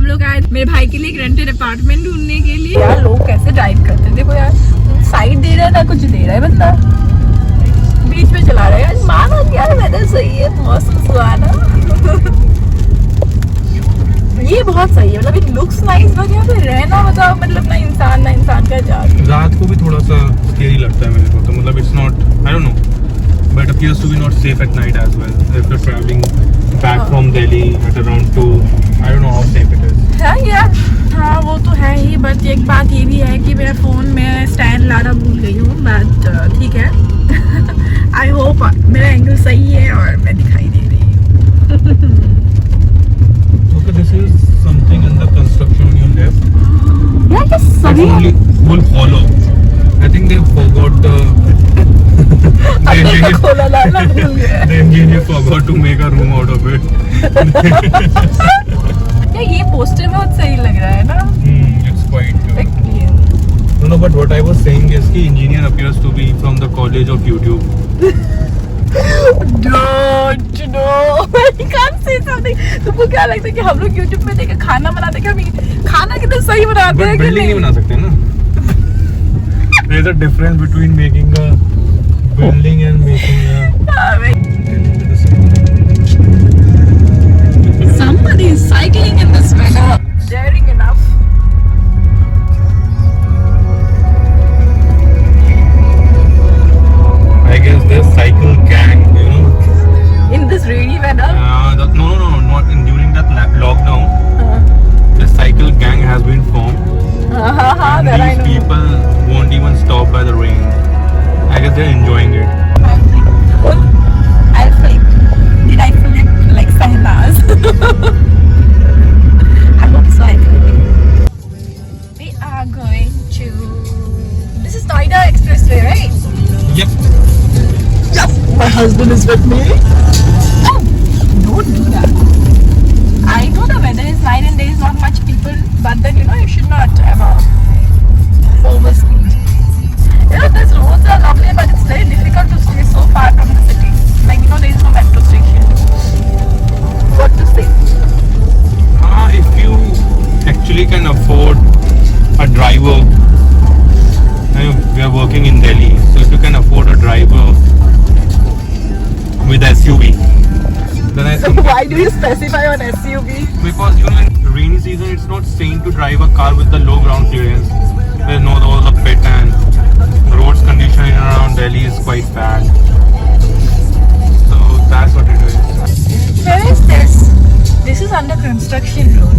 लोग आए मेरे भाई के लिए एक रेंटेड अपार्टमेंट ढूंढने के लिए। यार लोग कैसे ड्राइव करते हैं, देखो यार, साइड दे रहा है ना कुछ दे रहा है, बंदा बीच में चला रहा है। यार मानो यार वेदर सही है, मौसम सुहाना। ये बहुत सही है, मतलब इट लुक्स नाइस, बट यहाँ पे रहना मतलब ना इंसान का जात। रात को भी थोड़ा सा स्केरी लगता है मेरे को, तो मतलब it's not, I don't know, but appears to be not safe at night as well. If you're traveling back from Delhi at around 2, I don't know how safe it is. हाँ यार, हाँ वो तो है ही, बट एक बात ये भी है कि मेरा फ़ोन में स्टैंड लाना भूल गई हूँ, बट ठीक है। आई होप मेरा एंगल सही है और मैं दिखाई दे रही हूँ। Okay, this is something in the construction on your left. यार ये It's सभी only full hollow. I think they forgot the अंदर का खोला लाना भूल गया। the engineer forgot to make a room out of it. यार ये पोस्टर बहुत सही लग रहा है ना। It's quite. Like, No, but what I was saying is कि engineer appears to be from the college of YouTube. Don't know. I can't say something. तुमको क्या लगता है कि हम लोग YouTube में देखे खाना बनाते हैं, हम खाना कितना सही बनाते हैं? But building नहीं बना सकते ना? There's a difference between making a building and making a. Somebody is cycling in this weather. Daring enough. I guess there's cycle gang, you know. In this rainy weather. No, not during that lockdown. The cycle gang has been formed. And That I these know. people won't even stop by the rain. I guess they're enjoying it. I flip. Did I flip like Sahnaz? I hope so. I flip. We are going to. This is Noida Expressway, right? Yep. Yes. My husband is with me. Oh, don't do that. I know the weather is nice and there is not much people, but then you should not overspeed. These roads are lovely, but it's very difficult to stay so far from the city. Like there is no metro station. What to say? If you actually can afford a driver, we are working in Delhi, so if you can afford a driver with SUV, then I think Why do you specify on SUV? because in rainy season it's not sane to drive a car with the low ground clearance. There's no all the pit and the roads condition in around Delhi is quite bad. So that's what it is. Where is this? This is under construction road.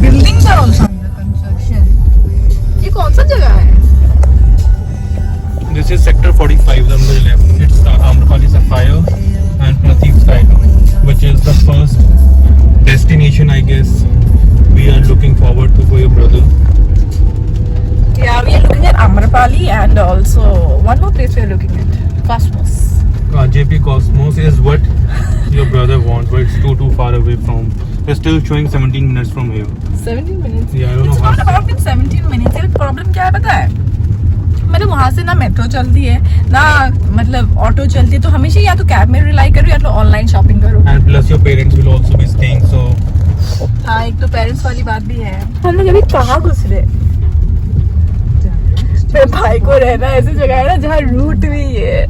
Buildings are also under construction. ये कौन सा जगह है? This is sector 45 on the left. It's Amrapali Sapphire and Prateek Skylong, which is the first destination I guess we are looking forward to for your brother. Yeah, we are looking at Amrapali and also one more place we are looking at, Cosmos. JP Cosmos is what your brother wants, but it's too far away from. We're still showing 17 minutes from here. 17 minutes? Yeah, I don't It's know not how. about in 17 minutes. यार problem क्या है पता है? मतलब वहाँ से ना metro चलती है ना, मतलब ऑटो चलती है, तो हमेशा या तो कैब में रिलाई करो या तो ऑनलाइन शॉपिंग करो। And plus your parents will also be staying, so. हाँ, एक तो पेरेंट्स वाली बात भी है। हम लोग अभी कहाँ घुस रहे? मेरे भाई को रहना ऐसी जगह है ना जहाँ रूट भी है।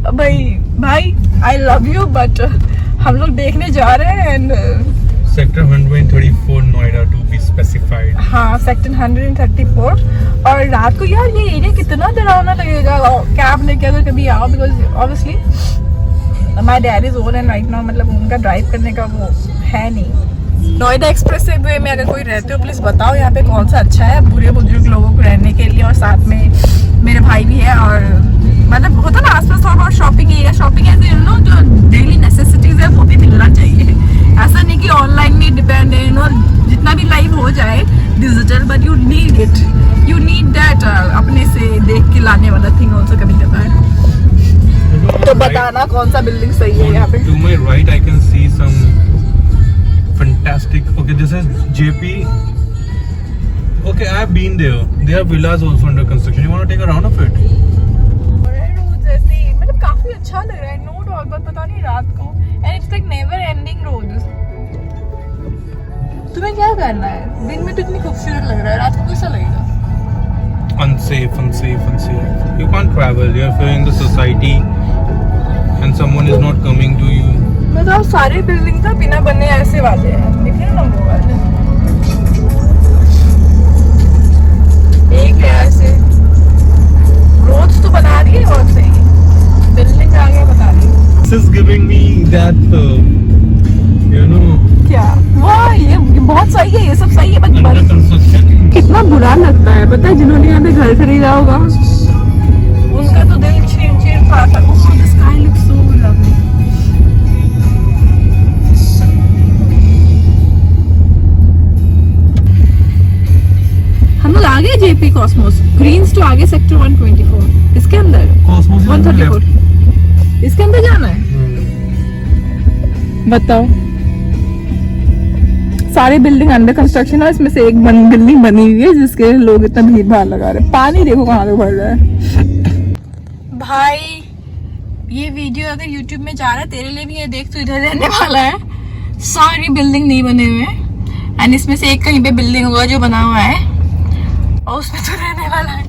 भाई आई लव यू, बट हम लोग देखने जा रहे हैं and Sector 134 Noida to be specified. हाँ, सेक्टर 134। और रात को यार ये एरिया कितना डरावना लगेगा कैब लेके अगर कभी आओ, because obviously my dad is old and right now, मतलब उनका ड्राइव करने का वो है नहीं। नोएडा एक्सप्रेस वे में अगर कोई रहते हो प्लीज बताओ यहाँ पे कौन सा अच्छा है बुरे बुजुर्ग लोगों को रहने के लिए, और साथ में मेरे भाई भी है, और मतलब होता ना आसपास थोड़ा बहुत शॉपिंग एरिया, शॉपिंग ऐसे जो डेली नेसेसिटीज है वो भी मिलना चाहिए। ऐसा नहीं कि ऑनलाइन में डिपेंड है, जितना भी लाइव हो जाए digital, but you need it, you need that अपने से देख के लाने वाला थिंग ऑल्सो कभी कभार। तो बताना कौन सा बिल्डिंग सही है यहाँ पे। To my right I can see some fantastic. Okay, this is JP. Okay, I have been there. There are villas also under construction. You want to take a round of it? मतलब काफी अच्छा लग रहा है, no doubt, but पता नहीं रात को, and it's like never ending road. तुम्हें क्या करना है? दिन में तो इतनी खूबसूरत लग रहा है, रात को कैसा लगेगा? Unsafe. You can't travel. You're feeling the society, and someone is not coming to you. मतलब सारे बिल्डिंग का बिना बने ऐसे वाले हैं, दिख रहे ना वो वाले। एक है ऐसे, रोड्स तो बना रही है बहुत सही, बिल्डिंग आगे बता रही है। This is giving me that, क्या? वाह, ये बहुत सही है, ये सब सही है, under बट construction. कितना बुरा लगता है पता है, जिन्होंने यहाँ पे घर खरीदा होगा उनका तो दिल चीर था। The sky looks so lovely. हम लोग आगे जेपी कॉस्मोस, ग्रीन्स तो आगे सेक्टर 124, इसके अंदर Cosmos is on the 134, इसके अंदर जाना है। बताओ, सारी बिल्डिंग अंडर कंस्ट्रक्शन है, इसमें से एक बिल्डिंग बनी हुई है जिसके लोग इतना भीड़ भाड़ लगा रहे हैं। पानी देखो कहाँ से भर रहा है भाई। ये वीडियो अगर YouTube में जा रहा है तेरे लिए भी, ये देख तो इधर रहने वाला है, सारी बिल्डिंग नहीं बने हुए हैं, एंड इसमें से एक कहीं पे बिल्डिंग होगा जो बना हुआ है और उसमें तो रहने वाला है।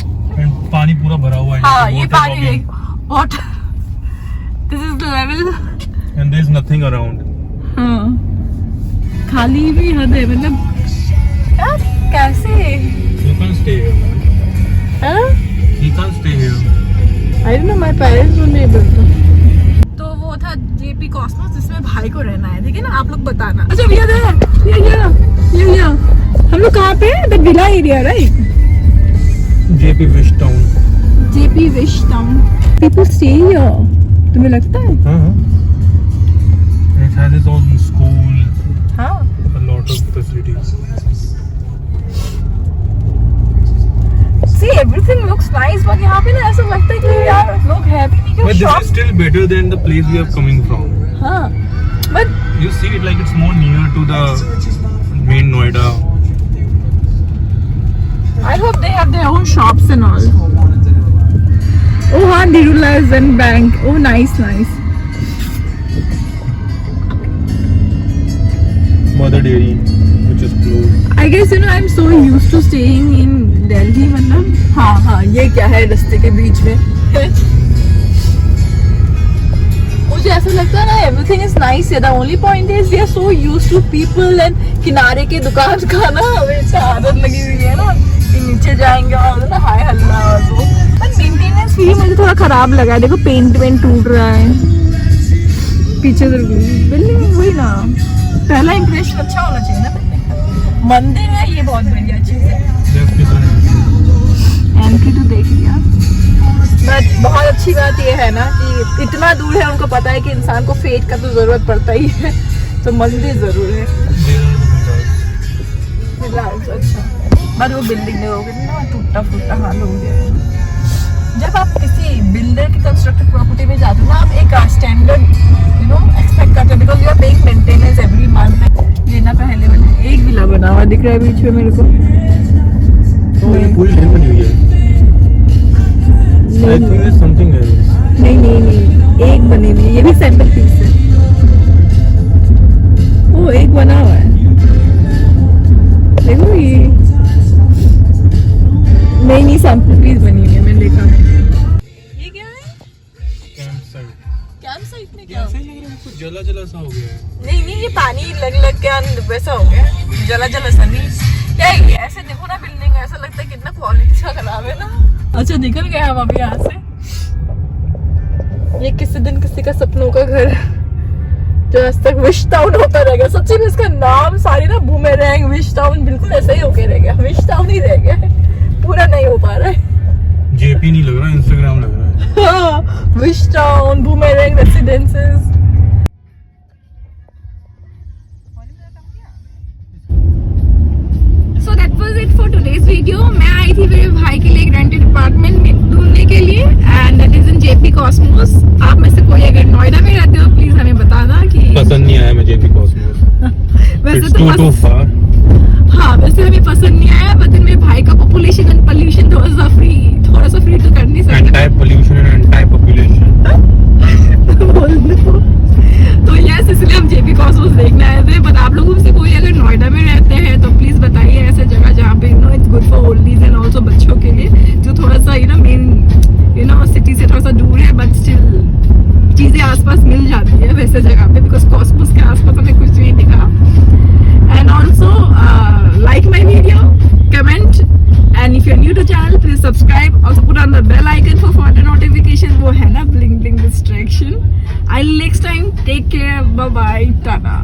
And पानी पूरा भरा हुआ है। हाँ, ये पानी देख, water, this is the level, And there is nothing around. हाँ, खाली भी हद है, मतलब यार कैसे? You can't stay here. हाँ? You can't stay here. I don't know, my parents were able to. तो वो था जेपी कॉस्मोस जिसमें भाई को रहना है, ठीक है ना? आप लोग बताना। अच्छा भैया ये हम लोग कहाँ पे? The villa area, right? JP Wish Town. JP wish town. People stay here. तुम्हें लगता है? हाँ। It has its own school. हाँ। A lot of facilities. See, everything looks nice, but यहाँ पे ना ऐसा लगता है कि यार लोग है भी नहीं, But कि this is still better than the place we are coming from. हाँ, but You see it like it's more near to the main Noida. I hope they have their own shops and all. Oh हाँ, Nirula's and bank. Oh nice. Mother Dairy, which is closed. I guess I'm so used to staying in Delhi, मतलब हाँ, ये क्या है रास्ते के बीच में? मुझे ऐसा लगता है ना, everything is nice here. The only point is we are so used to people and किनारे के दुकान का ना हमेशा आदत लगी हुई है ना कि नीचे जाएंगे और ना हाय हल्ला और वो, पर मेंटेनेंस भी मुझे थोड़ा खराब लगा है। देखो पेंट टूट रहा है पीछे से, बिल्डिंग वही ना, पहला इंप्रेशन अच्छा होना चाहिए ना बिल्डिंग का। मंदिर है, ये बहुत बढ़िया चीज है, एंट्री तो देख लिया। बट बहुत अच्छी बात ये है ना कि इतना दूर है, उनको पता है कि इंसान को फेट का तो जरूरत पड़ता ही है, तो मंदिर जरूर है। अच्छा, बट वो बिल्डिंग देखोगे ना टूटा फूटा हाल हो गया। जब आप किसी बिल्डर की कंस्ट्रक्टेड प्रॉपर्टी में जाते हो ना, आप एक स्टैंडर्ड एक्सपेक्ट करते हो, because you are paying maintenance every month. ये ना पहले वाले एक विला बना हुआ दिख रहा है बीच में मेरे को, पूरी नहीं बनी हुई है। I think there's something else. नहीं, एक बनी हुई है, ये भी सैंपल पीस है। ओ एक बना हुआ है, देखो ये नहीं सैंपल पीस बनी हुई है, मैंने देखा है। ये क्या है? कैंप साइट में क्या? ऐसा ही लग रहा है, कुछ जला सा हो गया है। नहीं, ये पानी लग के वैसा हो गया, जला सा नहीं। क्या ये ऐसे देखो ना बिल्डिंग, ऐसा लगता है कितना क्वालिटी का खराब है ना। अच्छा निकल गया हम अभी यहाँ से। ये किसी दिन किसी का सपनों का घर जो आज तक विश टाउन होता रहेगा। सच्ची में इसका नाम सारी ना बूमेरैंग विश टाउन बिल्कुल ऐसा ही होके रह गया, विश टाउन ही रह गया, पूरा नहीं हो पा रहा है। जेपी नहीं लग रहा, इंस्टाग्राम लग रहा है। Wish Town, Boomerang Residences. So that was it for today's video. मैं आई थी मेरे भाई के लिए एक रेंटेड अपार्टमेंट ढूंढने के लिए, and that is in JP Cosmos. आप में से कोई अगर नोएडा में रहते हो प्लीज हमें बताना कि पसंद नहीं आया मैं जेपी कॉस्मोस। वैसे तो हाँ, वैसे हमें पसंद नहीं आया, बट मेरे भाई का पॉपुलेशन एंड पोल्यूशन थोड़ा सा फ्री तो कर नहीं सकते। Anti pollution and anti population बोल दो। तो यस, इसलिए हम जेपी कॉस्मोस देखने आए थे। बट आप लोगों में से कोई अगर नोएडा में रहते हैं ऐसे जगह पे, बिकॉज कॉस्मोस के आसपास हमें कुछ नहीं दिखा. And also like my video, comment, and if you're new to channel, please subscribe. Also put on the bell icon for further notification. वो है ना bling bling distraction. I'll next time. Take care. Bye bye. Tata.